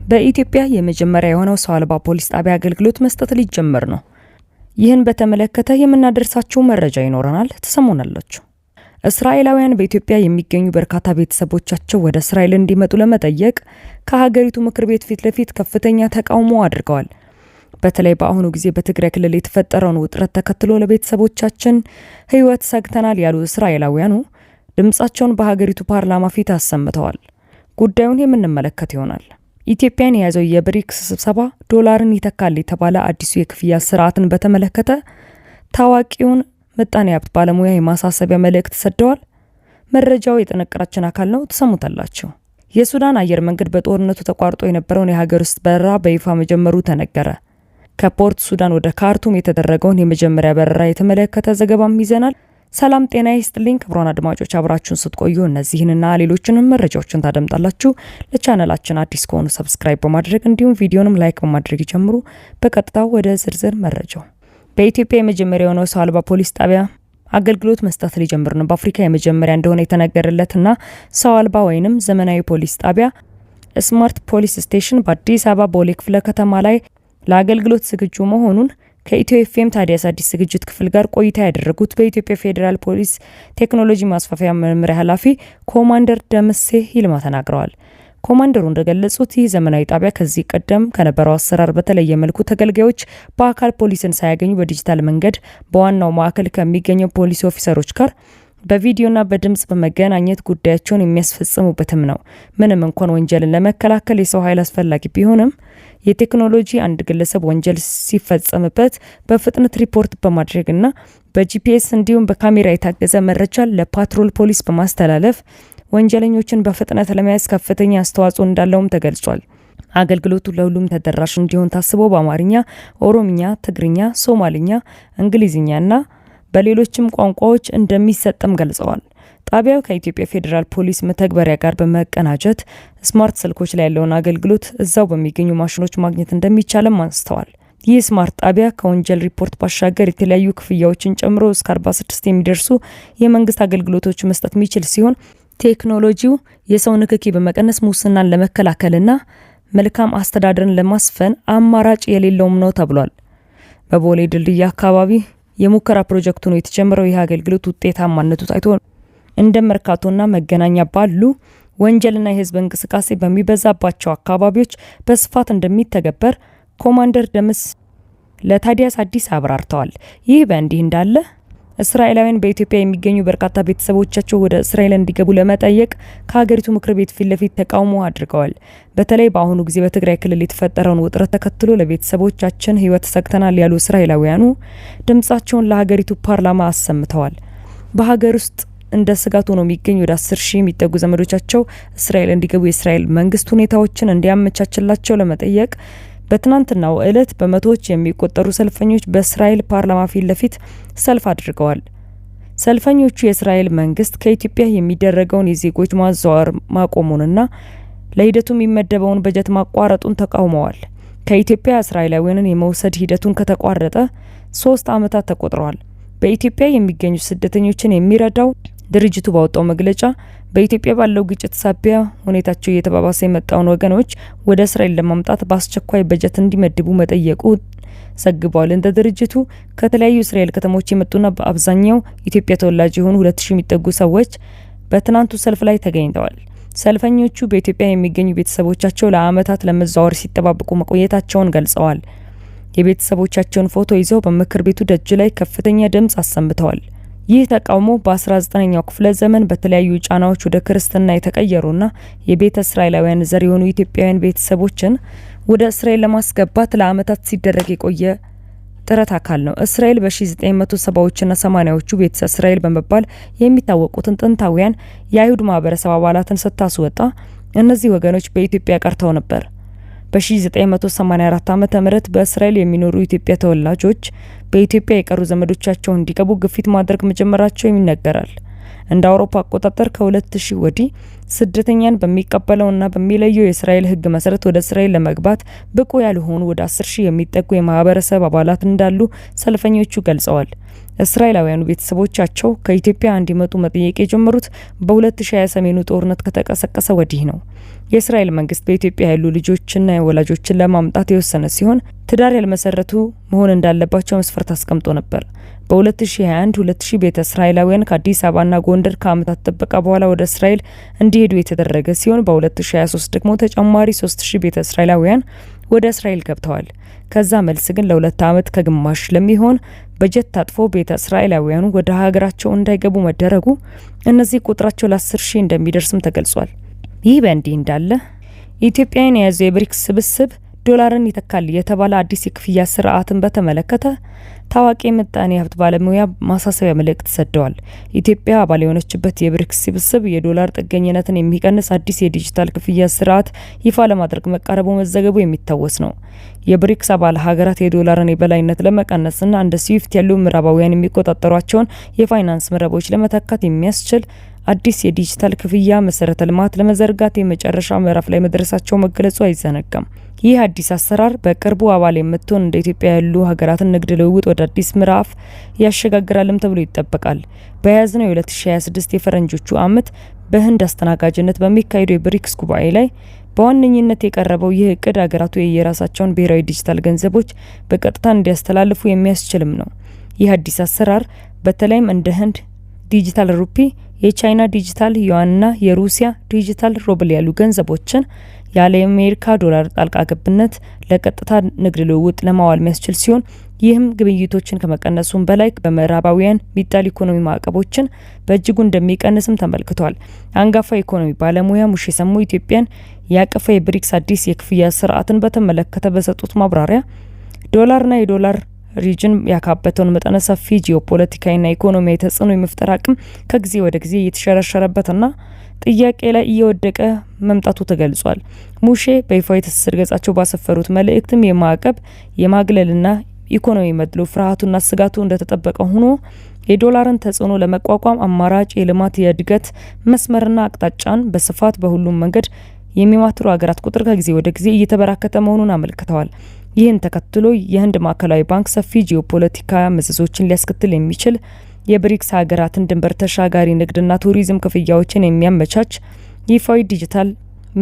በኢትዮጵያ የመጀመሪያ የሆነው ሰው አልባ ፖሊስ ጣቢያ አገልግሎት መስጠት ሊጀመር ነው። ይህን በተመለከተ የምናደርሳችሁ መረጃ ይኖረናል፣ ተሰሙናላችሁ። እስራኤላውያን በኢትዮጵያ የሚገኙ በርካታ ቤተሰቦቻቸው ወደ እስራኤል እንዲመጡ ለመጠየቅ ከሀገሪቱ ምክር ቤት ፊት ለፊት ከፍተኛ ተቃውሞ አድርገዋል። በተለይ በአሁኑ ጊዜ በትግራይ ክልል የተፈጠረውን ውጥረት ተከትሎ ለቤተሰቦቻችን ሕይወት ሰግተናል ያሉ እስራኤላውያኑ ድምጻቸውን በሀገሪቱ ፓርላማ ፊት አሰምተዋል። ጉዳዩን የምንመለከት ይሆናል። ኢትዮጵያን የያዘው የብሪክስ ስብሰባ ዶላርን ይተካል የተባለ አዲሱ የክፍያ ስርዓትን በተመለከተ ታዋቂውን ምጣኔ ሀብት ባለሙያ የማሳሰቢያ መልእክት ሰደዋል። መረጃው የጥንቅራችን አካል ነው፣ ተሰሙታላችሁ። የሱዳን አየር መንገድ በጦርነቱ ተቋርጦ የነበረውን የሀገር ውስጥ በረራ በይፋ መጀመሩ ተነገረ። ከፖርት ሱዳን ወደ ካርቱም የተደረገውን የመጀመሪያ በረራ የተመለከተ ዘገባም ይዘናል። ሰላም ጤና ይስጥልኝ ክቡራን አድማጮች፣ አብራችሁን ስትቆዩ እነዚህንና ሌሎችንም መረጃዎችን ታደምጣላችሁ። ለቻናላችን አዲስ ከሆኑ ሰብስክራይብ በማድረግ እንዲሁም ቪዲዮንም ላይክ በማድረግ ይጀምሩ። በቀጥታ ወደ ዝርዝር መረጃው። በኢትዮጵያ የመጀመሪያ የሆነው ሰው አልባ ፖሊስ ጣቢያ አገልግሎት መስጠት ሊጀምር ነው። በአፍሪካ የመጀመሪያ እንደሆነ የተነገረለትና ሰው አልባ ወይንም ዘመናዊ ፖሊስ ጣቢያ ስማርት ፖሊስ ስቴሽን በአዲስ አበባ ቦሌ ክፍለ ከተማ ላይ ለአገልግሎት ዝግጁ መሆኑን ከኢትዮ ኤፍኤም ታዲያስ አዲስ ዝግጅት ክፍል ጋር ቆይታ ያደረጉት በኢትዮጵያ ፌዴራል ፖሊስ ቴክኖሎጂ ማስፋፊያ መምሪያ ኃላፊ ኮማንደር ደምሴ ይልማ ተናግረዋል። ኮማንደሩ እንደገለጹት ይህ ዘመናዊ ጣቢያ ከዚህ ቀደም ከነበረው አሰራር በተለየ መልኩ ተገልጋዮች በአካል ፖሊስን ሳያገኙ በዲጂታል መንገድ በዋናው ማዕከል ከሚገኘው ፖሊስ ኦፊሰሮች ጋር በቪዲዮና በድምጽ በመገናኘት ጉዳያቸውን የሚያስፈጽሙበትም ነው። ምንም እንኳን ወንጀልን ለመከላከል የሰው ኃይል አስፈላጊ ቢሆንም የቴክኖሎጂ አንድ ግለሰብ ወንጀል ሲፈጸምበት በፍጥነት ሪፖርት በማድረግና በጂፒኤስ እንዲሁም በካሜራ የታገዘ መረጃ ለፓትሮል ፖሊስ በማስተላለፍ ወንጀለኞችን በፍጥነት ለመያዝ ከፍተኛ አስተዋጽኦ እንዳለውም ተገልጿል። አገልግሎቱ ለሁሉም ተደራሽ እንዲሆን ታስቦ በአማርኛ፣ ኦሮምኛ፣ ትግርኛ፣ ሶማሊኛ፣ እንግሊዝኛና በሌሎችም ቋንቋዎች እንደሚሰጥም ገልጸዋል። ጣቢያው ከኢትዮጵያ ፌዴራል ፖሊስ መተግበሪያ ጋር በመቀናጀት ስማርት ስልኮች ላይ ያለውን አገልግሎት እዛው በሚገኙ ማሽኖች ማግኘት እንደሚቻልም አንስተዋል። ይህ ስማርት ጣቢያ ከወንጀል ሪፖርት ባሻገር የተለያዩ ክፍያዎችን ጨምሮ እስከ 46 የሚደርሱ የመንግስት አገልግሎቶች መስጠት የሚችል ሲሆን ቴክኖሎጂው የሰው ንክኪ በመቀነስ ሙስናን ለመከላከልና መልካም አስተዳደርን ለማስፈን አማራጭ የሌለውም ነው ተብሏል። በቦሌ ድልድይ አካባቢ የሙከራ ፕሮጀክቱ ነው የተጀመረው። ይህ አገልግሎት ውጤታማነቱ ታይቶ እንደ መርካቶና መገናኛ ባሉ ወንጀልና የህዝብ እንቅስቃሴ በሚበዛባቸው አካባቢዎች በስፋት እንደሚተገበር ኮማንደር ደምስ ለታዲያስ አዲስ አብራርተዋል። ይህ በእንዲህ እንዳለ እስራኤላውያን በኢትዮጵያ የሚገኙ በርካታ ቤተሰቦቻቸው ወደ እስራኤል እንዲገቡ ለመጠየቅ ከሀገሪቱ ምክር ቤት ፊት ለፊት ተቃውሞ አድርገዋል። በተለይ በአሁኑ ጊዜ በትግራይ ክልል የተፈጠረውን ውጥረት ተከትሎ ለቤተሰቦቻችን ሕይወት ሰግተናል ያሉ እስራኤላውያኑ ድምጻቸውን ለሀገሪቱ ፓርላማ አሰምተዋል። በሀገር ውስጥ እንደ ስጋት ሆኖ የሚገኙ ወደ 10,000 የሚጠጉ ዘመዶቻቸው እስራኤል እንዲገቡ የእስራኤል መንግስት ሁኔታዎችን እንዲያመቻችላቸው ለመጠየቅ በትናንትናው ዕለት በመቶዎች የሚቆጠሩ ሰልፈኞች በእስራኤል ፓርላማ ፊት ለፊት ሰልፍ አድርገዋል። ሰልፈኞቹ የእስራኤል መንግስት ከኢትዮጵያ የሚደረገውን የዜጎች ማዘዋወር ማቆሙንና ለሂደቱ የሚመደበውን በጀት ማቋረጡን ተቃውመዋል። ከኢትዮጵያ እስራኤላውያንን የመውሰድ ሂደቱን ከተቋረጠ 3 ዓመታት ተቆጥረዋል። በኢትዮጵያ የሚገኙ ስደተኞችን የሚረዳው ድርጅቱ ባወጣው መግለጫ በኢትዮጵያ ባለው ግጭት ሳቢያ ሁኔታቸው እየተባባሰ የመጣውን ወገኖች ወደ እስራኤል ለማምጣት በአስቸኳይ በጀት እንዲመድቡ መጠየቁ ዘግቧል። እንደ ድርጅቱ ከተለያዩ እስራኤል ከተሞች የመጡና በአብዛኛው ኢትዮጵያ ተወላጅ የሆኑ 2,000 የሚጠጉ ሰዎች በትናንቱ ሰልፍ ላይ ተገኝተዋል። ሰልፈኞቹ በኢትዮጵያ የሚገኙ ቤተሰቦቻቸው ለዓመታት ለመዛወር ሲጠባበቁ መቆየታቸውን ገልጸዋል። የቤተሰቦቻቸውን ፎቶ ይዘው በምክር ቤቱ ደጅ ላይ ከፍተኛ ድምጽ አሰምተዋል። ይህ ተቃውሞ በ19ኛው ክፍለ ዘመን በተለያዩ ጫናዎች ወደ ክርስትና የተቀየሩና የቤተ እስራኤላውያን ዘር የሆኑ ኢትዮጵያውያን ቤተሰቦችን ወደ እስራኤል ለማስገባት ለዓመታት ሲደረግ የቆየ ጥረት አካል ነው። እስራኤል በ1970ዎችና 80ዎቹ ቤተ እስራኤል በመባል የሚታወቁትን ጥንታውያን የአይሁድ ማህበረሰብ አባላትን ስታስወጣ እነዚህ ወገኖች በኢትዮጵያ ቀርተው ነበር። በ1984 ዓመተ ምህረት በእስራኤል የሚኖሩ ኢትዮጵያ ተወላጆች በኢትዮጵያ የቀሩ ዘመዶቻቸው እንዲገቡ ግፊት ማድረግ መጀመራቸው ይነገራል። እንደ አውሮፓ አቆጣጠር ከ2000 ወዲህ ስደተኛን በሚቀበለውና በሚለየው የእስራኤል ሕግ መሰረት ወደ እስራኤል ለመግባት ብቁ ያልሆኑ ወደ 10,000 የሚጠጉ የማህበረሰብ አባላት እንዳሉ ሰልፈኞቹ ገልጸዋል። እስራኤላውያኑ ቤተሰቦቻቸው ከኢትዮጵያ እንዲመጡ መጠየቅ የጀመሩት በ2020 ሰሜኑ ጦርነት ከተቀሰቀሰ ወዲህ ነው። የእስራኤል መንግስት በኢትዮጵያ ያሉ ልጆችና ወላጆችን ለማምጣት የወሰነ ሲሆን ትዳር ያልመሰረቱ መሆን እንዳለባቸው መስፈርት አስቀምጦ ነበር። በ2021 2,000 ቤተ እስራኤላውያን ከአዲስ አበባና ጎንደር ከዓመታት ጥበቃ በኋላ ወደ እስራኤል እንዲሄዱ የተደረገ ሲሆን በ2023 ደግሞ ተጨማሪ 3,000 ቤተ እስራኤላውያን ወደ እስራኤል ገብተዋል። ከዛ መልስ ግን ለ2 ዓመት ከግማሽ ለሚሆን በጀት ታጥፎ ቤተ እስራኤላውያኑ ወደ ሀገራቸው እንዳይገቡ መደረጉ እነዚህ ቁጥራቸው ለ10,000 እንደሚደርስም ተገልጿል። ይህ በእንዲህ እንዳለ ኢትዮጵያን የያዘው የብሪክስ ስብስብ ዶላርን ይተካል የተባለ አዲስ የክፍያ ስርዓትን በተመለከተ ታዋቂ ምጣኔ ሀብት ባለሙያ ማሳሰቢያ መልእክት ሰደዋል። ኢትዮጵያ አባል የሆነችበት የብሪክስ ስብስብ የዶላር ጥገኝነትን የሚቀንስ አዲስ የዲጂታል ክፍያ ስርዓት ይፋ ለማድረግ መቃረቡ መዘገቡ የሚታወስ ነው። የብሪክስ አባል ሀገራት የዶላርን የበላይነት ለመቀነስና እንደ ስዊፍት ያሉ ምዕራባውያን የሚቆጣጠሯቸውን የፋይናንስ መረቦች ለመተካት የሚያስችል አዲስ የዲጂታል ክፍያ መሰረተ ልማት ለመዘርጋት የመጨረሻ ምዕራፍ ላይ መድረሳቸው መገለጹ አይዘነጋም። ይህ አዲስ አሰራር በቅርቡ አባል የምትሆን እንደ ኢትዮጵያ ያሉ ሀገራትን ንግድ ልውውጥ ወደ አዲስ ምዕራፍ ያሸጋግራልም ተብሎ ይጠበቃል። በያዝነው የ2026 የፈረንጆቹ ዓመት በህንድ አስተናጋጅነት በሚካሄደው የብሪክስ ጉባኤ ላይ በዋነኝነት የቀረበው ይህ እቅድ ሀገራቱ የየራሳቸውን ብሔራዊ ዲጂታል ገንዘቦች በቀጥታ እንዲያስተላልፉ የሚያስችልም ነው። ይህ አዲስ አሰራር በተለይም እንደ ህንድ ዲጂታል ሩፒ፣ የቻይና ዲጂታል ዩዋንና የሩሲያ ዲጂታል ሩብል ያሉ ገንዘቦችን ያለ የአሜሪካ ዶላር ጣልቃ ገብነት ለቀጥታ ንግድ ልውውጥ ለማዋል የሚያስችል ሲሆን ይህም ግብይቶችን ከመቀነሱም በላይ በምዕራባውያን ሚጣል ኢኮኖሚ ማዕቀቦችን በእጅጉ እንደሚቀንስም ተመልክቷል። አንጋፋ ኢኮኖሚ ባለሙያ ሙሼ ሰሙ ኢትዮጵያን ያቀፈ የብሪክስ አዲስ የክፍያ ስርዓትን በተመለከተ በሰጡት ማብራሪያ ዶላርና የዶላር ሪጅን ያካበተውን መጠነ ሰፊ ጂኦፖለቲካዊና ኢኮኖሚያዊ ተጽዕኖ የመፍጠር አቅም ከጊዜ ወደ ጊዜ እየተሸረሸረበትና ጥያቄ ላይ እየወደቀ መምጣቱ ተገልጿል። ሙሼ በይፋዊ ትስስር ገጻቸው ባሰፈሩት መልእክትም የማዕቀብ የማግለልና ኢኮኖሚ መድሎ ፍርሃቱና ስጋቱ እንደተጠበቀ ሆኖ የዶላርን ተጽዕኖ ለመቋቋም አማራጭ የልማት የእድገት መስመርና አቅጣጫን በስፋት በሁሉም መንገድ የሚማትሩ ሀገራት ቁጥር ከጊዜ ወደ ጊዜ እየተበራከተ መሆኑን አመልክተዋል። ይህን ተከትሎ የህንድ ማዕከላዊ ባንክ ሰፊ ጂኦፖለቲካ መዘዞችን ሊያስከትል የሚችል የብሪክስ ሀገራትን ድንበር ተሻጋሪ ንግድና ቱሪዝም ክፍያዎችን የሚያመቻች ይፋዊ ዲጂታል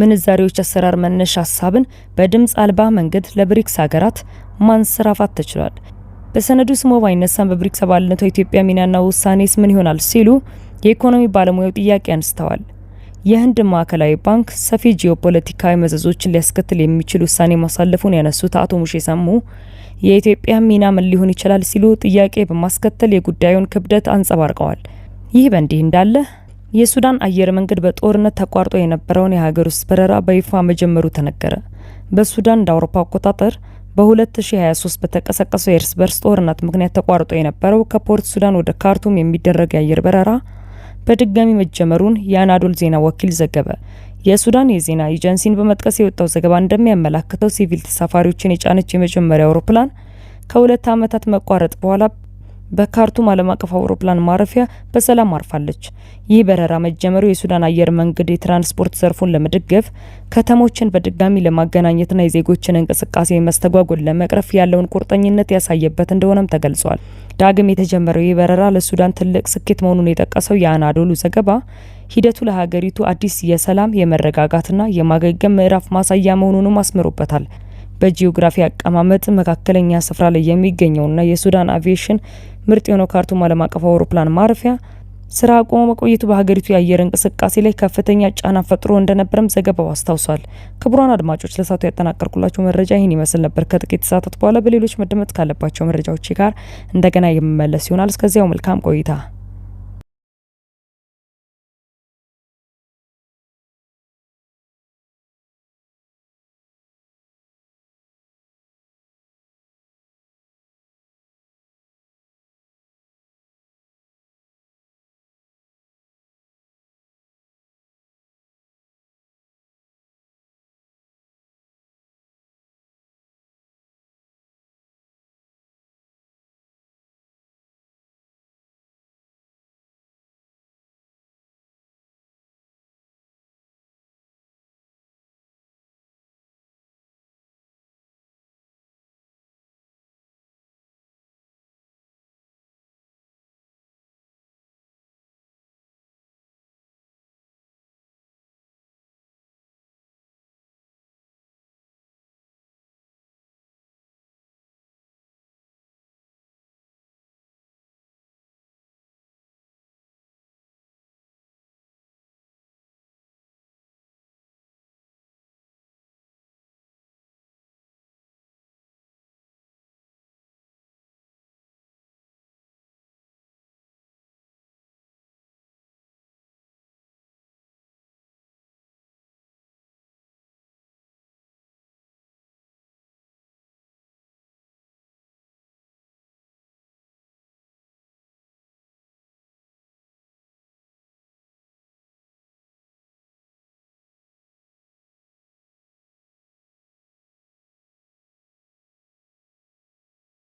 ምንዛሬዎች አሰራር መነሻ ሀሳብን በድምፅ አልባ መንገድ ለብሪክስ ሀገራት ማንሰራፋት ተችሏል። በሰነዱ ስሙ ባይነሳም በብሪክስ አባልነቷ ኢትዮጵያ ሚናና ውሳኔስ ምን ይሆናል ሲሉ የኢኮኖሚ ባለሙያው ጥያቄ አንስተዋል። የህንድ ማዕከላዊ ባንክ ሰፊ ጂኦፖለቲካዊ መዘዞችን ሊያስከትል የሚችል ውሳኔ ማሳለፉን ያነሱት አቶ ሙሼ ሰሙ የኢትዮጵያ ሚና ምን ሊሆን ይችላል ሲሉ ጥያቄ በማስከተል የጉዳዩን ክብደት አንጸባርቀዋል። ይህ በእንዲህ እንዳለ የሱዳን አየር መንገድ በጦርነት ተቋርጦ የነበረውን የሀገር ውስጥ በረራ በይፋ መጀመሩ ተነገረ። በሱዳን እንደ አውሮፓ አቆጣጠር በ2023 በተቀሰቀሰው የእርስ በርስ ጦርነት ምክንያት ተቋርጦ የነበረው ከፖርት ሱዳን ወደ ካርቱም የሚደረግ የአየር በረራ በድጋሚ መጀመሩን የአናዶል ዜና ወኪል ዘገበ። የሱዳን የዜና ኤጀንሲን በመጥቀስ የወጣው ዘገባ እንደሚያመላክተው ሲቪል ተሳፋሪዎችን የጫነች የመጀመሪያ አውሮፕላን ከ2 ዓመታት መቋረጥ በኋላ በካርቱም ዓለም አቀፍ አውሮፕላን ማረፊያ በሰላም አርፋለች። ይህ በረራ መጀመሩ የሱዳን አየር መንገድ የትራንስፖርት ዘርፉን ለመደገፍ ከተሞችን በድጋሚ ለማገናኘትና የዜጎችን እንቅስቃሴ መስተጓጎል ለመቅረፍ ያለውን ቁርጠኝነት ያሳየበት እንደሆነም ተገልጿል። ዳግም የተጀመረው ይህ በረራ ለሱዳን ትልቅ ስኬት መሆኑን የጠቀሰው የአናዶሉ ዘገባ ሂደቱ ለሀገሪቱ አዲስ የሰላም የመረጋጋትና የማገገም ምዕራፍ ማሳያ መሆኑንም አስምሮበታል። በጂኦግራፊ አቀማመጥ መካከለኛ ስፍራ ላይ የሚገኘውና የሱዳን አቪዬሽን ምርጥ የሆነው ካርቱም ዓለም አቀፍ አውሮፕላን ማረፊያ ስራ አቆሞ መቆየቱ በሀገሪቱ የአየር እንቅስቃሴ ላይ ከፍተኛ ጫና ፈጥሮ እንደነበረም ዘገባው አስታውሷል። ክቡራን አድማጮች ለሳቱ ያጠናቀርኩላችሁ መረጃ ይህን ይመስል ነበር። ከጥቂት ሰዓታት በኋላ በሌሎች መደመጥ ካለባቸው መረጃዎች ጋር እንደገና የምመለስ ይሆናል። እስከዚያው መልካም ቆይታ።